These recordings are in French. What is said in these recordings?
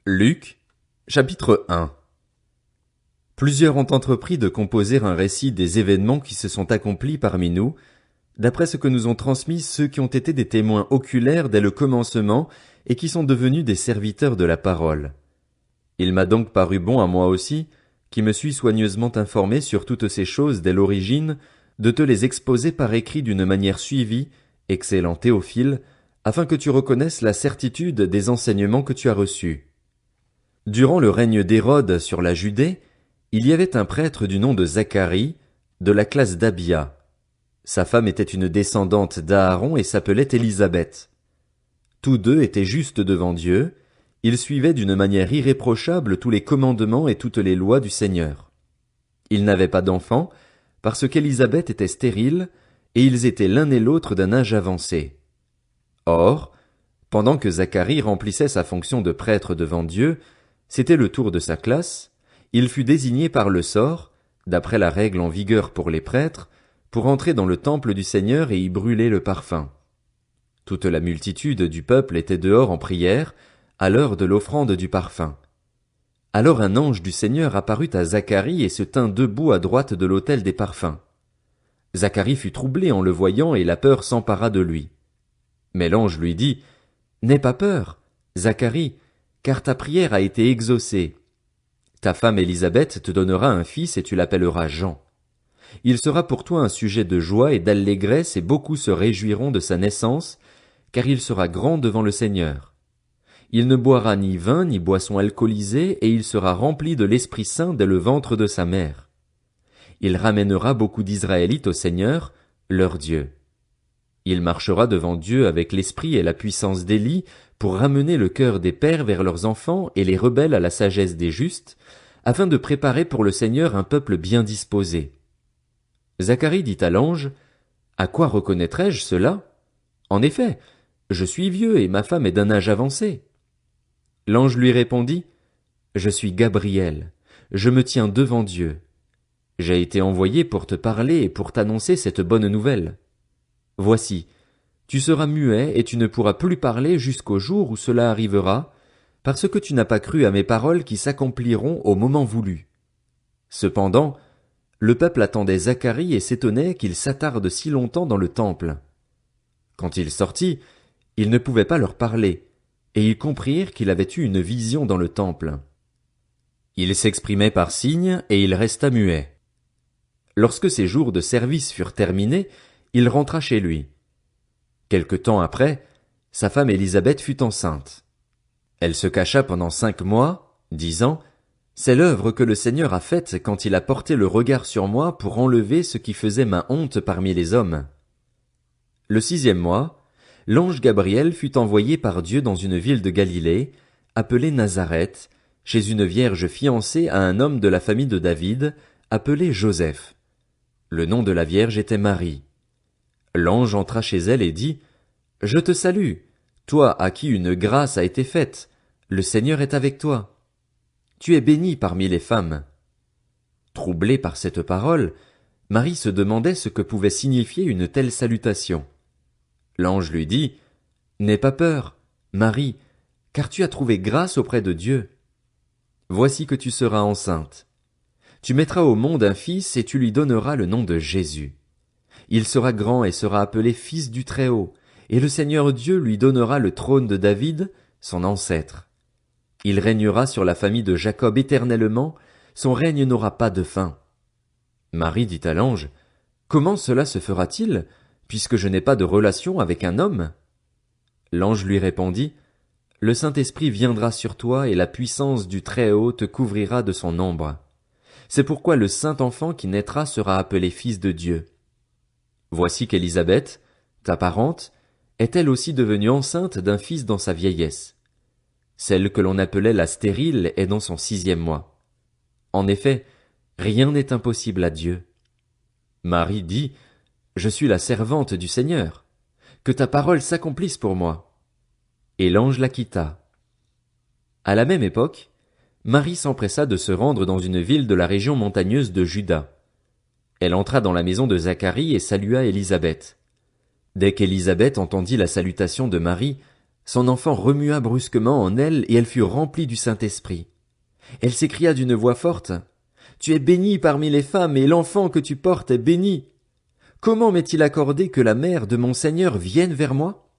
Luc, chapitre 1. Plusieurs ont entrepris de composer un récit des événements qui se sont accomplis parmi nous, d'après ce que nous ont transmis ceux qui ont été des témoins oculaires dès le commencement et qui sont devenus des serviteurs de la parole. Il m'a donc paru bon à moi aussi, qui me suis soigneusement informé sur toutes ces choses dès l'origine, de te les exposer par écrit d'une manière suivie, excellent Théophile, afin que tu reconnaisses la certitude des enseignements que tu as reçus. Durant le règne d'Hérode sur la Judée, il y avait un prêtre du nom de Zacharie, de la classe d'Abia. Sa femme était une descendante d'Aaron et s'appelait Élisabeth. Tous deux étaient justes devant Dieu, ils suivaient d'une manière irréprochable tous les commandements et toutes les lois du Seigneur. Ils n'avaient pas d'enfants, parce qu'Élisabeth était stérile, et ils étaient l'un et l'autre d'un âge avancé. Or, pendant que Zacharie remplissait sa fonction de prêtre devant Dieu, c'était le tour de sa classe, il fut désigné par le sort, d'après la règle en vigueur pour les prêtres, pour entrer dans le temple du Seigneur et y brûler le parfum. Toute la multitude du peuple était dehors en prière, à l'heure de l'offrande du parfum. Alors un ange du Seigneur apparut à Zacharie et se tint debout à droite de l'autel des parfums. Zacharie fut troublé en le voyant et la peur s'empara de lui. Mais l'ange lui dit, « N'aie pas peur, Zacharie, car ta prière a été exaucée. Ta femme Élisabeth te donnera un fils et tu l'appelleras Jean. Il sera pour toi un sujet de joie et d'allégresse et beaucoup se réjouiront de sa naissance, car il sera grand devant le Seigneur. Il ne boira ni vin ni boisson alcoolisée et il sera rempli de l'Esprit Saint dès le ventre de sa mère. Il ramènera beaucoup d'Israélites au Seigneur, leur Dieu. Il marchera devant Dieu avec l'esprit et la puissance d'Élie pour ramener le cœur des pères vers leurs enfants et les rebelles à la sagesse des justes, afin de préparer pour le Seigneur un peuple bien disposé. Zacharie dit à l'ange, « À quoi reconnaîtrai-je cela? En effet, je suis vieux et ma femme est d'un âge avancé. » L'ange lui répondit, « Je suis Gabriel, je me tiens devant Dieu. J'ai été envoyé pour te parler et pour t'annoncer cette bonne nouvelle. Voici, tu seras muet et tu ne pourras plus parler jusqu'au jour où cela arrivera, parce que tu n'as pas cru à mes paroles qui s'accompliront au moment voulu. » Cependant, le peuple attendait Zacharie et s'étonnait qu'il s'attarde si longtemps dans le temple. Quand il sortit, il ne pouvait pas leur parler, et ils comprirent qu'il avait eu une vision dans le temple. Il s'exprimait par signes et il resta muet. Lorsque ses jours de service furent terminés, il rentra chez lui. Quelque temps après, sa femme Élisabeth fut enceinte. Elle se cacha pendant 5 mois, disant, « C'est l'œuvre que le Seigneur a faite quand il a porté le regard sur moi pour enlever ce qui faisait ma honte parmi les hommes. » Le 6e mois, l'ange Gabriel fut envoyé par Dieu dans une ville de Galilée, appelée Nazareth, chez une vierge fiancée à un homme de la famille de David, appelé Joseph. Le nom de la vierge était Marie. L'ange entra chez elle et dit, « Je te salue, toi à qui une grâce a été faite, le Seigneur est avec toi. Tu es bénie parmi les femmes. » Troublée par cette parole, Marie se demandait ce que pouvait signifier une telle salutation. L'ange lui dit, « N'aie pas peur, Marie, car tu as trouvé grâce auprès de Dieu. Voici que tu seras enceinte. Tu mettras au monde un fils et tu lui donneras le nom de Jésus. Il sera grand et sera appelé Fils du Très-Haut, et le Seigneur Dieu lui donnera le trône de David, son ancêtre. Il régnera sur la famille de Jacob éternellement, son règne n'aura pas de fin. » Marie dit à l'ange, « Comment cela se fera-t-il, puisque je n'ai pas de relation avec un homme? » L'ange lui répondit, « Le Saint-Esprit viendra sur toi et la puissance du Très-Haut te couvrira de son ombre. C'est pourquoi le saint enfant qui naîtra sera appelé Fils de Dieu. Voici qu'Élisabeth, ta parente, est elle aussi devenue enceinte d'un fils dans sa vieillesse. Celle que l'on appelait la stérile est dans son 6e mois. En effet, rien n'est impossible à Dieu. » Marie dit, « Je suis la servante du Seigneur. Que ta parole s'accomplisse pour moi. » Et l'ange la quitta. À la même époque, Marie s'empressa de se rendre dans une ville de la région montagneuse de Juda. Elle entra dans la maison de Zacharie et salua Élisabeth. Dès qu'Élisabeth entendit la salutation de Marie, Son enfant remua brusquement en elle et elle fut remplie du Saint-Esprit. Elle s'écria d'une voix forte, « Tu es bénie parmi les femmes et l'enfant que tu portes est béni. Comment m'est-il accordé que la mère de mon Seigneur vienne vers moi?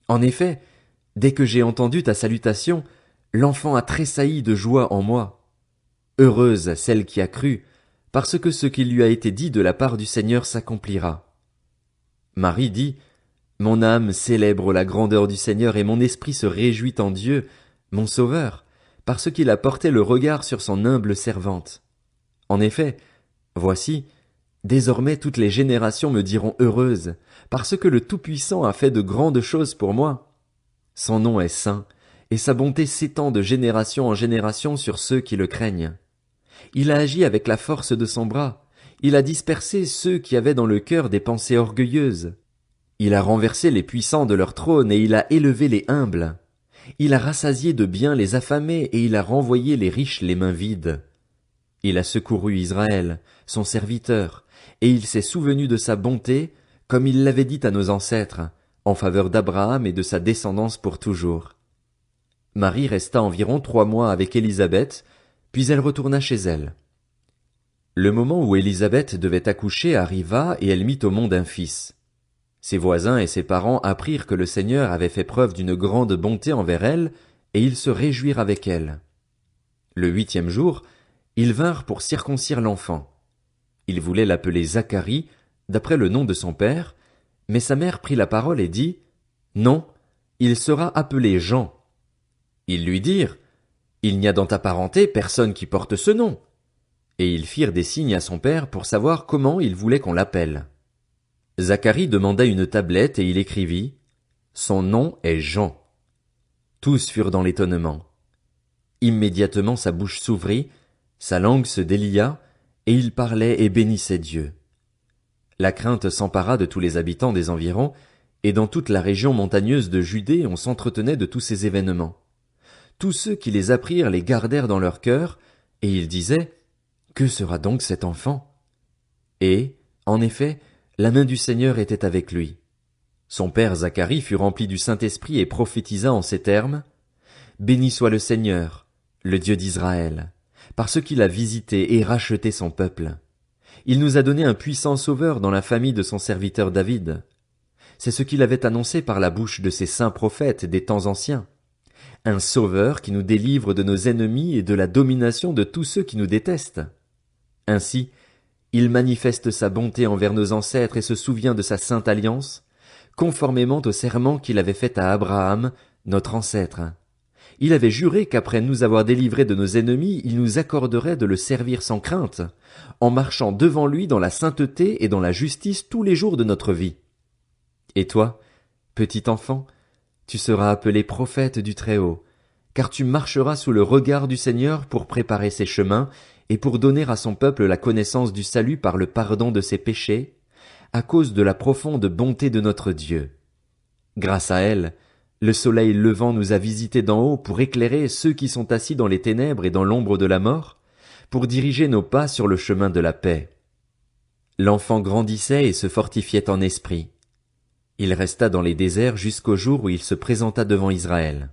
En effet, dès que j'ai entendu ta salutation, l'enfant a tressailli de joie en moi. Heureuse celle qui a cru, parce que ce qui lui a été dit de la part du Seigneur s'accomplira. » Marie dit, « Mon âme célèbre la grandeur du Seigneur et mon esprit se réjouit en Dieu, mon Sauveur, parce qu'il a porté le regard sur son humble servante. En effet, voici, désormais toutes les générations me diront heureuse, parce que le Tout-Puissant a fait de grandes choses pour moi. Son nom est saint, et sa bonté s'étend de génération en génération sur ceux qui le craignent. Il a agi avec la force de son bras, il a dispersé ceux qui avaient dans le cœur des pensées orgueilleuses. Il a renversé les puissants de leur trône et il a élevé les humbles. Il a rassasié de biens les affamés et il a renvoyé les riches les mains vides. Il a secouru Israël, son serviteur, et il s'est souvenu de sa bonté, comme il l'avait dit à nos ancêtres, en faveur d'Abraham et de sa descendance pour toujours. Marie resta environ 3 mois avec Élisabeth, puis elle retourna chez elle. Le moment où Élisabeth devait accoucher arriva et elle mit au monde un fils. Ses voisins et ses parents apprirent que le Seigneur avait fait preuve d'une grande bonté envers elle, et ils se réjouirent avec elle. Le 8e jour, ils vinrent pour circoncire l'enfant. Ils voulaient l'appeler Zacharie, d'après le nom de son père, mais sa mère prit la parole et dit, « Non, il sera appelé Jean. » Ils lui dirent, « Il n'y a dans ta parenté personne qui porte ce nom. » Et ils firent des signes à son père pour savoir comment il voulait qu'on l'appelle. Zacharie demanda une tablette et il écrivit, « Son nom est Jean. » Tous furent dans l'étonnement. Immédiatement sa bouche s'ouvrit, sa langue se délia, et il parlait et bénissait Dieu. La crainte s'empara de tous les habitants des environs, et dans toute la région montagneuse de Judée on s'entretenait de tous ces événements. Tous ceux qui les apprirent les gardèrent dans leur cœur, et ils disaient, « Que sera donc cet enfant? » Et, en effet, la main du Seigneur était avec lui. Son père Zacharie fut rempli du Saint-Esprit et prophétisa en ces termes, « Béni soit le Seigneur, le Dieu d'Israël, parce qu'il a visité et racheté son peuple. Il nous a donné un puissant sauveur dans la famille de son serviteur David. C'est ce qu'il avait annoncé par la bouche de ses saints prophètes des temps anciens. Un sauveur qui nous délivre de nos ennemis et de la domination de tous ceux qui nous détestent. Ainsi, il manifeste sa bonté envers nos ancêtres et se souvient de sa sainte alliance, conformément au serment qu'il avait fait à Abraham, notre ancêtre. Il avait juré qu'après nous avoir délivrés de nos ennemis, il nous accorderait de le servir sans crainte, en marchant devant lui dans la sainteté et dans la justice tous les jours de notre vie. Et toi, petit enfant, tu seras appelé prophète du Très-Haut, car tu marcheras sous le regard du Seigneur pour préparer ses chemins et pour donner à son peuple la connaissance du salut par le pardon de ses péchés, à cause de la profonde bonté de notre Dieu. Grâce à elle, le soleil levant nous a visités d'en haut pour éclairer ceux qui sont assis dans les ténèbres et dans l'ombre de la mort, pour diriger nos pas sur le chemin de la paix. L'enfant grandissait et se fortifiait en esprit. Il resta dans les déserts jusqu'au jour où il se présenta devant Israël.